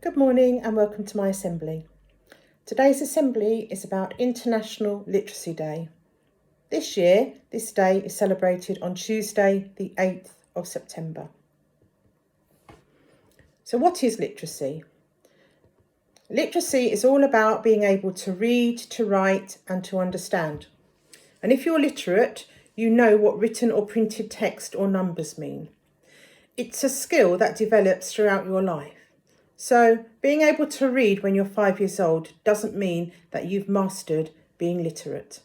Good morning and welcome to my assembly. Today's assembly is about International Literacy Day. This year, this day is celebrated on Tuesday, the 8th of September. So what is literacy? Literacy is all about being able to read, to write and to understand. And if you're literate, you know what written or printed text or numbers mean. It's a skill that develops throughout your life. So being able to read when you're 5 years old doesn't mean that you've mastered being literate.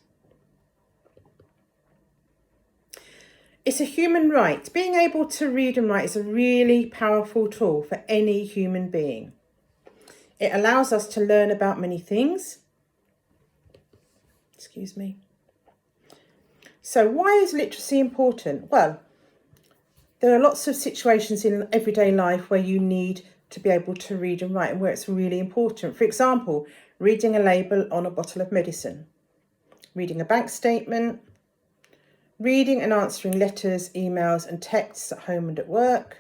It's a human right. Being able to read and write is a really powerful tool for any human being. It allows us to learn about many things. So why is literacy important? Well, there are lots of situations in everyday life where you need to be able to read and write and where it's really important. For example, reading a label on a bottle of medicine, reading a bank statement, reading and answering letters, emails and texts at home and at work,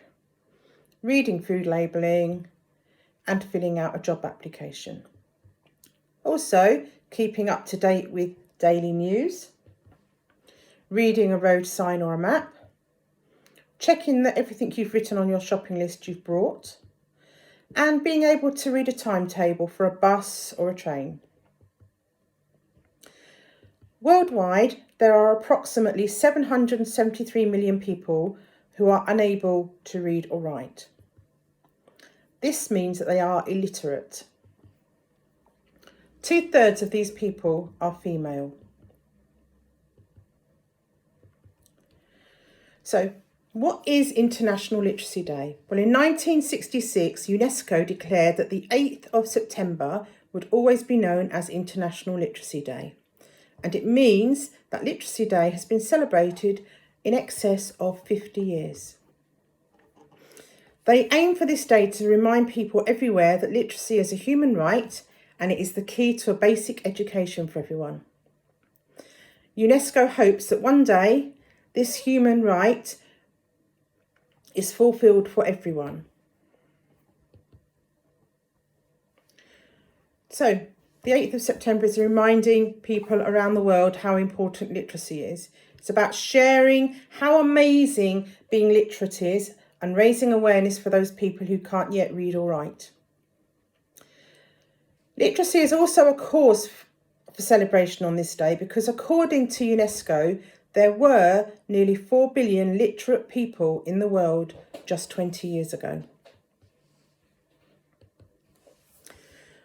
reading food labelling and filling out a job application. Also, keeping up to date with daily news, reading a road sign or a map, checking that everything you've written on your shopping list you've brought, and being able to read a timetable for a bus or a train. Worldwide, there are approximately 773 million people who are unable to read or write. This means that they are illiterate. 2/3 of these people are female. So, what is International Literacy Day? Well, in 1966, UNESCO declared that the 8th of September would always be known as International Literacy Day. And it means that Literacy Day has been celebrated in excess of 50 years. They aim for this day to remind people everywhere that literacy is a human right and it is the key to a basic education for everyone. UNESCO hopes that one day this human right is fulfilled for everyone. So, the 8th of September is reminding people around the world how important literacy is. It's about sharing how amazing being literate is and raising awareness for those people who can't yet read or write. Literacy is also a cause for celebration on this day because according to UNESCO, there were nearly 4 billion literate people in the world just 20 years ago.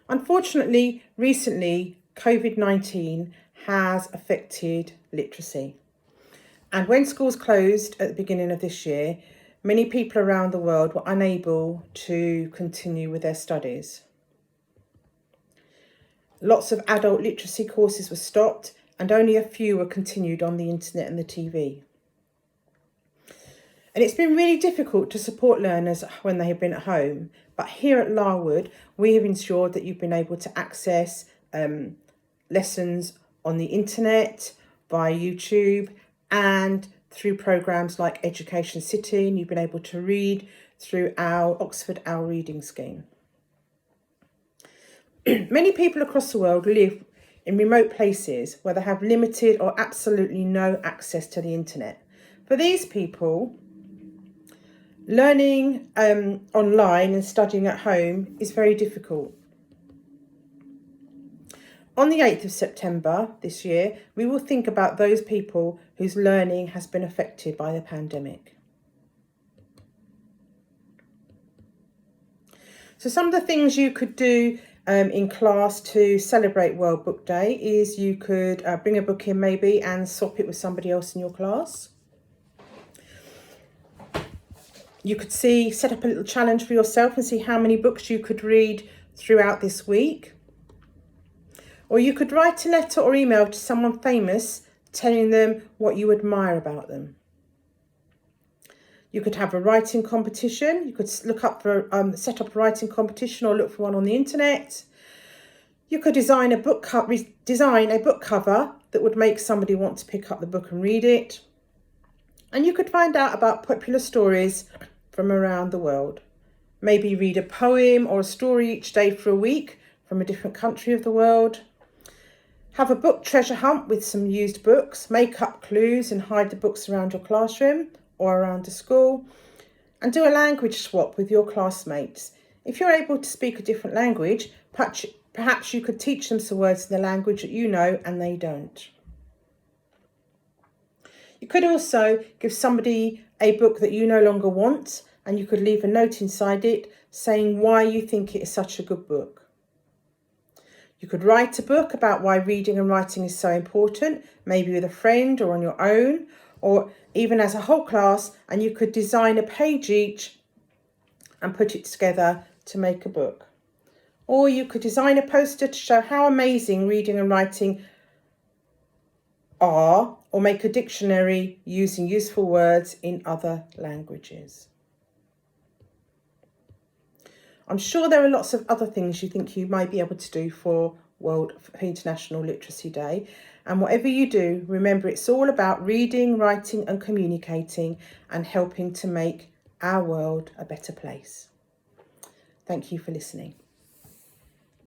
Unfortunately, recently, COVID-19 has affected literacy. And when schools closed at the beginning of this year, many people around the world were unable to continue with their studies. Lots of adult literacy courses were stopped and only a few were continued on the internet and the TV. And it's been really difficult to support learners when they have been at home. But here at Larwood, we have ensured that you've been able to access lessons on the internet, via YouTube, and through programmes like Education City. And you've been able to read through our Oxford Our Reading Scheme. Many people across the world live in remote places where they have limited or absolutely no access to the internet. For these people, learning online and studying at home is very difficult. On the 8th of September this year, we will think about those people whose learning has been affected by the pandemic. So some of the things you could do in class to celebrate World Book Day is you could bring a book in maybe and swap it with somebody else in your class. You could set up a little challenge for yourself and see how many books you could read throughout this week. Or you could write a letter or email to someone famous telling them what you admire about them. You could have a writing competition. You could set up a writing competition or look for one on the internet. You could design a book cover that would make somebody want to pick up the book and read it. And you could find out about popular stories from around the world. Maybe read a poem or a story each day for a week from a different country of the world. Have a book treasure hunt with some used books. Make up clues and hide the books around your classroom or around the school. And do a language swap with your classmates. If you're able to speak a different language, perhaps you could teach them some words in the language that you know and they don't. You could also give somebody a book that you no longer want, and you could leave a note inside it saying why you think it is such a good book. You could write a book about why reading and writing is so important, maybe with a friend or on your own, or even as a whole class, and you could design a page each and put it together to make a book. Or you could design a poster to show how amazing reading and writing are, or make a dictionary using useful words in other languages. I'm sure there are lots of other things you think you might be able to do for International Literacy Day. And whatever you do, remember it's all about reading, writing and communicating and helping to make our world a better place. Thank you for listening.